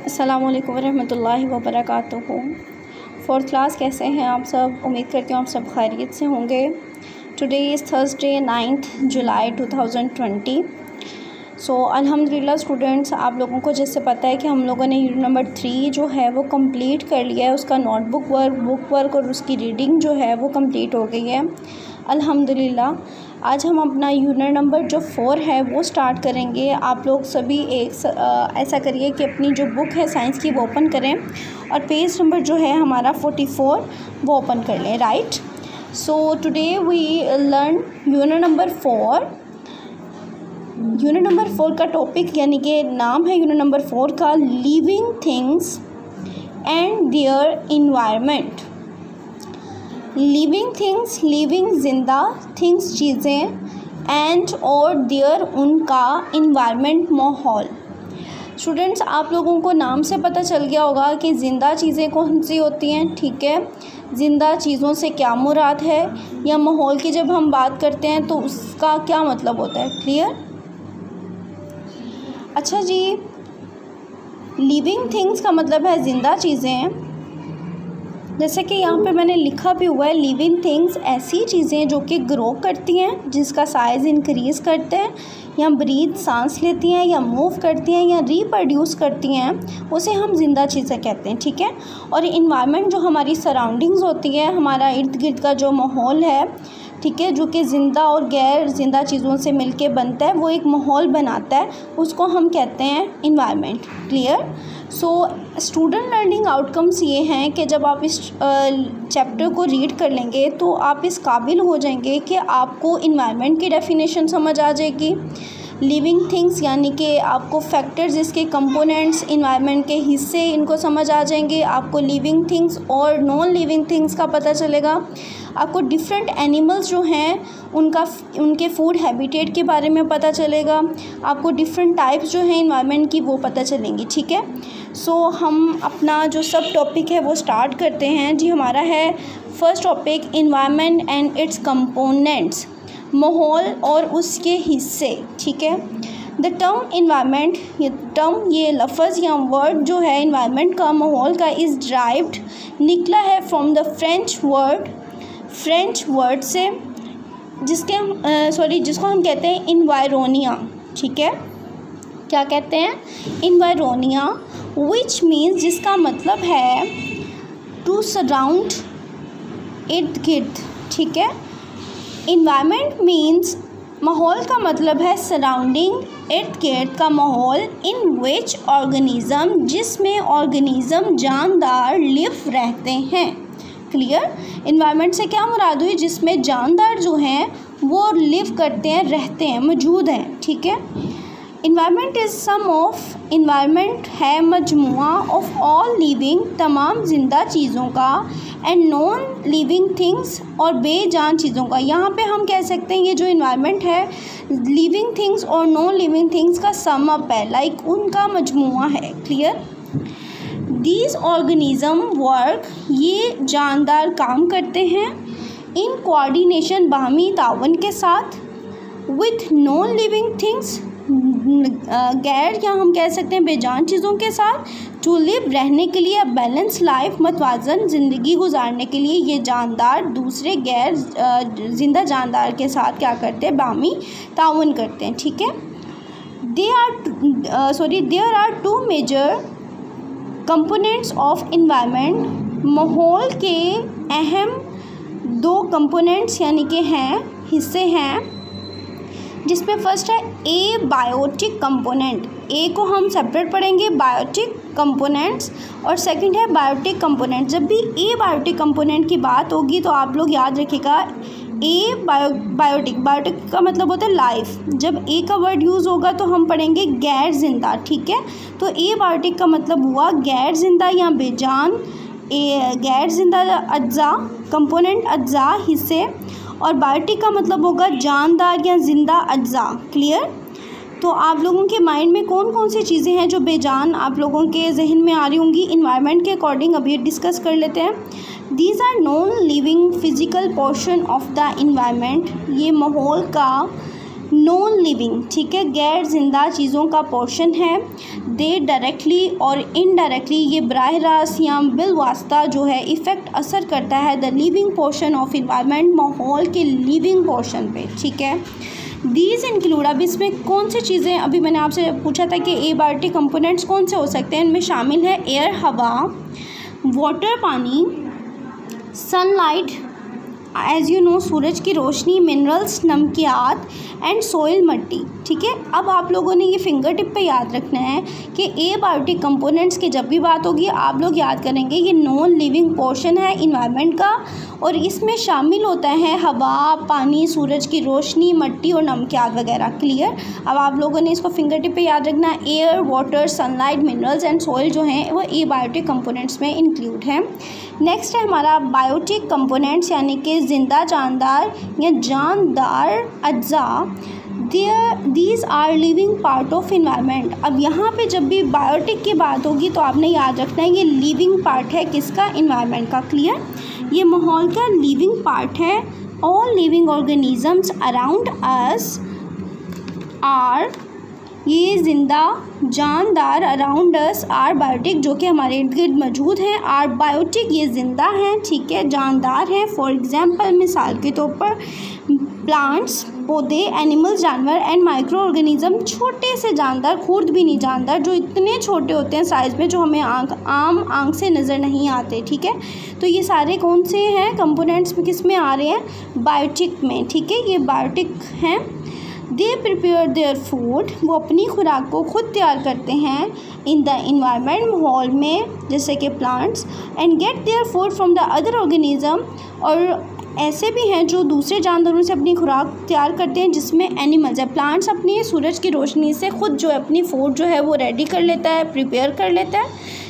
अस्सलामुअलैकुम रहमतुल्लाहि व बरकातुहू। फोर्थ क्लास, कैसे हैं आप सब? उम्मीद करती हूँ आप सब खैरियत से होंगे। टुडे इज़ थर्सडे 9 जुलाई 2020। सो अल्हम्दुलिल्लाह स्टूडेंट्स, आप लोगों को जैसे पता है कि हम लोगों ने यूनिट नंबर 3 जो है वो कंप्लीट कर लिया है। उसका नोटबुक वर्क, बुक वर्क और उसकी रीडिंग जो है वो कंप्लीट हो गई है अल्हम्दुलिल्लाह। आज हम अपना यूनिट नंबर जो 4 है वो स्टार्ट करेंगे। आप लोग सभी ऐसा करिए कि अपनी जो बुक है साइंस की वो ओपन करें और पेज नंबर जो है हमारा 44 वो ओपन कर लें, right. So today we learn unit number 4। Unit number 4 का टॉपिक यानी कि नाम है यूनिट नंबर 4 का living things and their environment. Living things, living ज़िंदा, थिंग्स चीज़ें, एंड और देयर उनका, इन्वायरमेंट माहौल। स्टूडेंट्स, आप लोगों को नाम से पता चल गया होगा कि ज़िंदा चीज़ें कौन सी होती हैं, ठीक है। ज़िंदा चीज़ों से क्या मुराद है या माहौल की जब हम बात करते हैं तो उसका क्या मतलब होता है, क्लियर। अच्छा जी, लिविंग थिंग्स का मतलब है ज़िंदा चीज़ें। जैसे कि यहाँ पे मैंने लिखा भी हुआ है, लिविंग थिंग्स ऐसी चीज़ें जो कि ग्रो करती हैं, जिसका साइज़ इंक्रीज़ करते हैं, या ब्रीथ सांस लेती हैं, या मूव करती हैं, या रिप्रोड्यूस करती हैं, उसे हम ज़िंदा चीज़ें कहते हैं, ठीक है। और इन्वायरमेंट जो हमारी सराउंडिंग्स होती है, हमारा इर्द गिर्द का जो माहौल है, ठीक है, जो कि ज़िंदा और गैर ज़िंदा चीज़ों से मिलके बनता है, वो एक माहौल बनाता है, उसको हम कहते हैं environment, clear. So student learning outcomes ये हैं कि जब आप इस चैप्टर को रीड कर लेंगे तो आप इस काबिल हो जाएंगे कि आपको इन्वायरमेंट की डेफिनेशन समझ आ जाएगी। लिविंग थिंग्स यानी कि आपको फैक्टर्स, इसके कंपोनेंट्स, इन्वायरमेंट के हिस्से, इनको समझ आ जाएंगे। आपको लिविंग थिंग्स और नॉन लिविंग थिंग्स का पता चलेगा। आपको डिफरेंट एनिमल्स जो हैं उनके फूड हैबिटेट के बारे में पता चलेगा। आपको डिफरेंट टाइप्स जो हैं इन्वायरमेंट की वो पता चलेंगी, ठीक है। सो हम अपना जो सब टॉपिक है वो स्टार्ट करते हैं जी। हमारा है first topic, environment and it's components, माहौल और उसके हिस्से, ठीक है। द टर्म इन्वायरमेंट, ये लफ्ज़ या वर्ड जो है इन्वायरमेंट का, माहौल का, इज़ ड्राइव्ड, निकला है फ्रॉम द फ्रेंच वर्ड से, जिसको हम कहते हैं इन्वायरोनिया, ठीक है। क्या कहते हैं? इन्वायरोनिया, विच मीन्स, जिसका मतलब है टू सराउंड, इर्द गिर्द, ठीक है। इन्वायरमेंट मीन्स, माहौल का मतलब है सराउंडिंग, इर्द गिर्द का माहौल, इन विच ऑर्गेनिज़म, जिसमें ऑर्गेनिज़म जानदार लिव रहते हैं, क्लियर। इन्वायरमेंट से क्या मुराद हुई? जिसमें जानदार जो हैं वो लिव करते हैं, रहते हैं, मौजूद हैं, ठीक है। Environment is sum of, environment है मजमुआ ऑफ ऑल लिविंग, तमाम ज़िंदा चीज़ों का, एंड नॉन लिविंग थिंग्स, और बेजान चीज़ों का। यहाँ पे हम कह सकते हैं ये जो इन्वायरमेंट है लिविंग थिंग्स और नॉन लिविंग थिंग्स का सम अप है, लाइक उनका मजमुआ है, क्लियर। दीज ऑर्गेनिज़म वर्क, ये जानदार काम करते हैं, इन कोऑर्डिनेशन, बाहमी तावन के साथ, विथ नॉन लिविंग थिंग्स, गैर या हम कह सकते हैं बेजान चीज़ों के साथ, टू लिव, रहने के लिए, बैलेंस लाइफ, मतवाजन ज़िंदगी गुजारने के लिए ये जानदार दूसरे गैर जिंदा जानदार के साथ क्या करते हैं? बाहमी तावन करते हैं, ठीक है। There are two major components of environment, माहौल के अहम 2 कंपोनेंट्स यानी कि हैं, हिस्से हैं, जिसमें फर्स्ट है ए बायोटिक कंपोनेंट। ए को हम सेपरेट पढ़ेंगे, बायोटिक कंपोनेंट्स, और सेकंड है बायोटिक कंपोनेंट। जब भी ए बायोटिक कंपोनेंट की बात होगी तो आप लोग याद रखिएगा, ए बायोटिक का मतलब होता है लाइफ। जब ए का वर्ड यूज़ होगा तो हम पढ़ेंगे गैर जिंदा, ठीक है। तो ए बायोटिक का मतलब हुआ गैर जिंदा या बेजान, गैर जिंदा अज्जा, कंपोनेंट अज्जा, हिस्से, और बायोटिक का मतलब होगा जानदार या जिंदा अज्जा, क्लियर। तो आप लोगों के माइंड में कौन कौन सी चीज़ें हैं जो बेजान आप लोगों के जहन में आ रही होंगी इन्वायरमेंट के अकॉर्डिंग, अभी डिस्कस कर लेते हैं। These are non living physical portion of the environment, ये माहौल का नॉन लिविंग, ठीक है, गैर जिंदा चीज़ों का पोर्शन है। दे डायरेक्टली और इनडायरेक्टली, ये बराह रास्त या बिलवास्ता जो है इफ़ेक्ट असर करता है the living portion of environment, माहौल के लिविंग पोर्शन पे, ठीक है। दीज इंक्लूड, अब इसमें कौन सी चीज़ें, अभी मैंने आपसे पूछा था कि एबायोटिक कंपोनेंट्स कौन से हो सकते हैं, इनमें शामिल है एयर हवा, वाटर पानी, सनलाइट एज यू नो सूरज की रोशनी, मिनरल्स नमकियात एंड सोइल मिट्टी, ठीक है। अब आप लोगों ने ये फिंगर टिप पे याद रखना है कि एबायोटिक कंपोनेंट्स की जब भी बात होगी आप लोग याद करेंगे ये नॉन लिविंग पोर्शन है इन्वायरमेंट का, और इसमें शामिल होता है हवा, पानी, सूरज की रोशनी, मिट्टी और नमकियात वगैरह। क्लियर। अब आप लोगों ने इसको फिंगर टिप पे याद रखना है, air, water, sunlight, minerals and soil जो हैं वो एबायोटिक कंपोनेंट्स में इंक्लूड हैं। नेक्स्ट है हमारा बायोटिक कंपोनेंट्स, यानी कि ज़िंदा जानदार या जानदार अज्जा। These are living part of environment. अब यहाँ पे जब भी बायोटिक की बात होगी तो आपने याद रखना है ये लिविंग पार्ट है किसका, इन्वायरमेंट का। क्लियर। ये माहौल का लिविंग पार्ट है। All living organisms around us are, ये ज़िंदा जानदार अराउंड अस आर बायोटिक, जो कि हमारे इर्द गिर्द मौजूद हैं। आर बायोटिक, ये ज़िंदा हैं, ठीक है, जानदार हैं। फॉर एग्जांपल, मिसाल के तौर पर प्लांट्स, पौधे, एनिमल्स, जानवर एंड माइक्रो ऑर्गेनिज्म, छोटे से जानदार, खुर्द भी नहीं जानदार, जो इतने छोटे होते हैं साइज़ में, जो हमें आम आँख से नज़र नहीं आते, ठीक है। तो ये सारे कौन से हैं कंपोनेंट्स में, किस में आ रहे हैं, बायोटिक में, ठीक है, ये बायोटिक हैं। दे प्रिपेयर देयर फूड, वो अपनी खुराक को खुद तैयार करते हैं इन द इन्वायरमेंट, माहौल में, जैसे कि plants, and get their food from the other organism, और ऐसे भी हैं जो दूसरे जानवरों से अपनी खुराक तैयार करते हैं, जिसमें एनिमल्स है। प्लांट्स अपनी सूरज की रोशनी से खुद जो है अपनी फूड जो है वो रेडी कर लेता है, प्रिपेयर कर लेता है,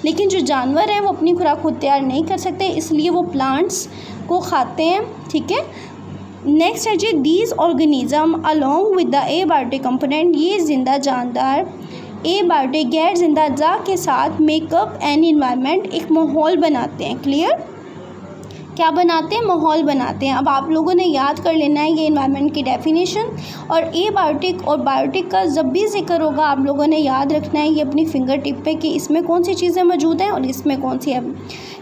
लेकिन जो जानवर हैं वो अपनी खुराक खुद तैयार नहीं कर सकते, इसलिए वो प्लांट्स को खाते हैं, ठीक है। नेक्स्ट है जी, these organism along with the abiotic component, ये जिंदा जानदार एबायोटिक गैर जिंदा अज्जा के साथ मेकअप एन इन्वायरमेंट, एक माहौल बनाते हैं। क्लियर। क्या बनाते हैं, माहौल बनाते हैं। अब आप लोगों ने याद कर लेना है ये इन्वायरमेंट की डेफिनेशन, और एबायोटिक और बायोटिक का जब भी जिक्र होगा आप लोगों ने याद रखना है ये अपनी फिंगर टिप पे कि इसमें कौन सी चीज़ें मौजूद हैं और इसमें कौन सी है।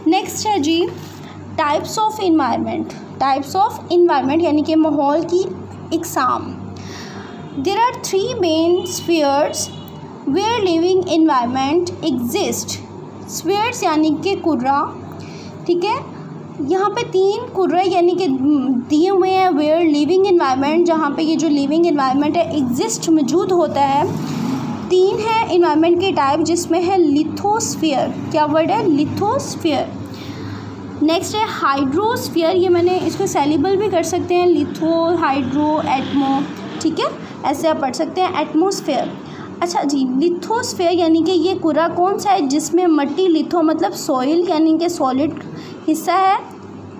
नेक्स्ट है जी, types of environment. Types of environment यानी कि माहौल की इकसाम। There are 3 main spheres where living environment exist. Spheres यानी कि कुर्रा, ठीक है, यहाँ पे 3 कुर्रे यानी कि दिए हुए हैं, वेयर लिविंग इन्वायरमेंट, जहाँ पे ये जो लिविंग इन्वायरमेंट है एग्जिस्ट, मौजूद होता है। 3 है इन्वायरमेंट के टाइप, जिसमें है लिथोस्फीयर, क्या वर्ड है, लिथोस्फीयर। नेक्स्ट है हाइड्रोस्फीयर, ये मैंने इसको सेलिबल भी कर सकते हैं, लिथो, हाइड्रो, एटमो, ठीक है, ऐसे आप पढ़ सकते हैं, एटमोस्फेयर। अच्छा जी, लिथोस्फीयर यानी कि ये कुर्रा कौन सा है जिसमें मिट्टी, लिथो मतलब सॉइल यानी कि सॉलिड हिस्सा है,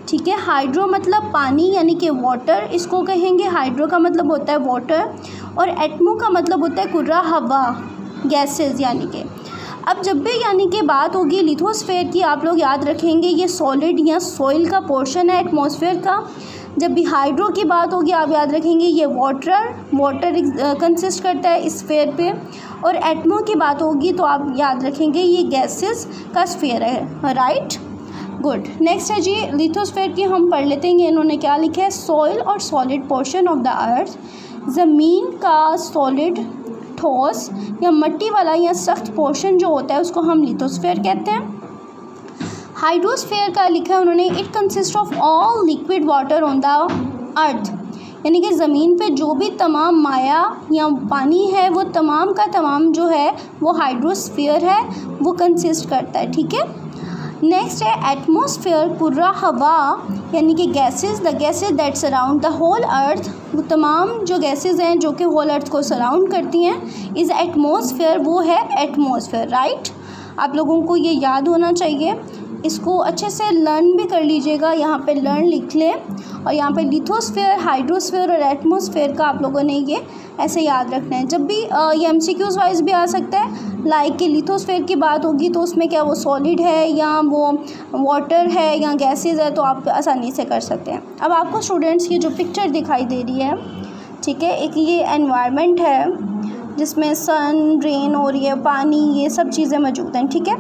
ठीक है। हाइड्रो मतलब पानी यानी कि वाटर इसको कहेंगे, हाइड्रो का मतलब होता है वाटर, और एटमो का मतलब होता है कुर्रा, हवा, गैसेस यानी कि। अब जब भी यानी कि बात होगी लिथोस्फीयर की, आप लोग याद रखेंगे ये सॉलिड या सॉइल का पोर्शन है एटमॉस्फेयर का। जब भी हाइड्रो की बात होगी आप याद रखेंगे ये वाटर कंसिस्ट करता है इस स्फीयर पे, और एटमो की बात होगी तो आप याद रखेंगे ये गैसेस का स्फीयर है, राइट, गुड। नेक्स्ट है जी, लिथोस्फीयर की हम पढ़ लेते हैं, इन्होंने क्या लिखा है, सॉइल और solid portion of the earth, ज़मीन का सॉलिड, ठोस या मिट्टी वाला या सख्त पोर्शन जो होता है उसको हम लिथोस्फीयर कहते हैं। हाइड्रोस्फीयर का लिखा है उन्होंने, it consist of all liquid water on the earth, यानी कि ज़मीन पे जो भी तमाम माया या पानी है वो तमाम का तमाम जो है वो हाइड्रोस्फीयर है, वो कंसिस्ट करता है, ठीक है। नेक्स्ट है एटमॉस्फेयर, कुर्रा हवा यानी कि gases, the gases that surround the whole earth, वो तमाम जो गैसेस हैं जो कि होल अर्थ को सराउंड करती हैं, इज़ एटमॉस्फेयर, वो है एटमॉस्फेयर, राइट। आप लोगों को ये याद होना चाहिए, इसको अच्छे से लर्न भी कर लीजिएगा, यहाँ पे लर्न लिख लें, और यहाँ पे लिथोस्फीयर, हाइड्रोस्फीयर और एटमॉस्फेयर का आप लोगों ने ये ऐसे याद रखना है। जब भी ये MCQs वाइज भी आ सकता है, लाइक कि लिथोस्फीयर की बात होगी तो उसमें क्या वो सॉलिड है या वो वाटर है या गैसेज है, तो आप आसानी से कर सकते हैं। अब आपको स्टूडेंट्स की जो पिक्चर दिखाई दे रही है, ठीक है। एक ये एनवायरनमेंट है जिसमें सन, रेन हो रही है, पानी, ये सब चीज़ें मौजूद हैं, ठीक है।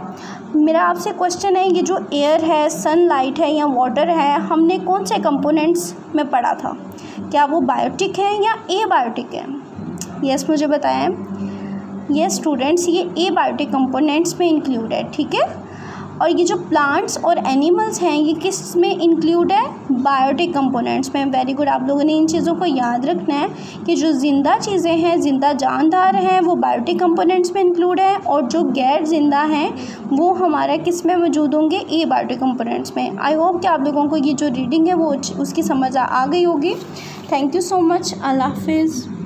मेरा आपसे क्वेश्चन है, ये जो एयर है, सनलाइट है या वाटर है, हमने कौन से कंपोनेंट्स में पढ़ा था? क्या वो बायोटिक है या एबायोटिक है? यस मुझे बताएं। यस स्टूडेंट्स, ये एबायोटिक कंपोनेंट्स में इंक्लूड है, ठीक है। और ये जो प्लांट्स और एनिमल्स हैं ये किस में इंक्लूड है? बायोटिक कंपोनेंट्स में। वेरी गुड, आप लोगों ने इन चीज़ों को याद रखना है कि जो ज़िंदा चीज़ें हैं, ज़िंदा जानदार हैं, वो बायोटिक कंपोनेंट्स में इंक्लूड है, और जो गैर जिंदा हैं वो हमारा किस में मौजूद होंगे? एबायोटिक कंपोनेंट्स में। आई होप कि आप लोगों को ये जो रीडिंग है वो उसकी समझ आ गई होगी। Thank you so much. अल्लाह हाफिज़।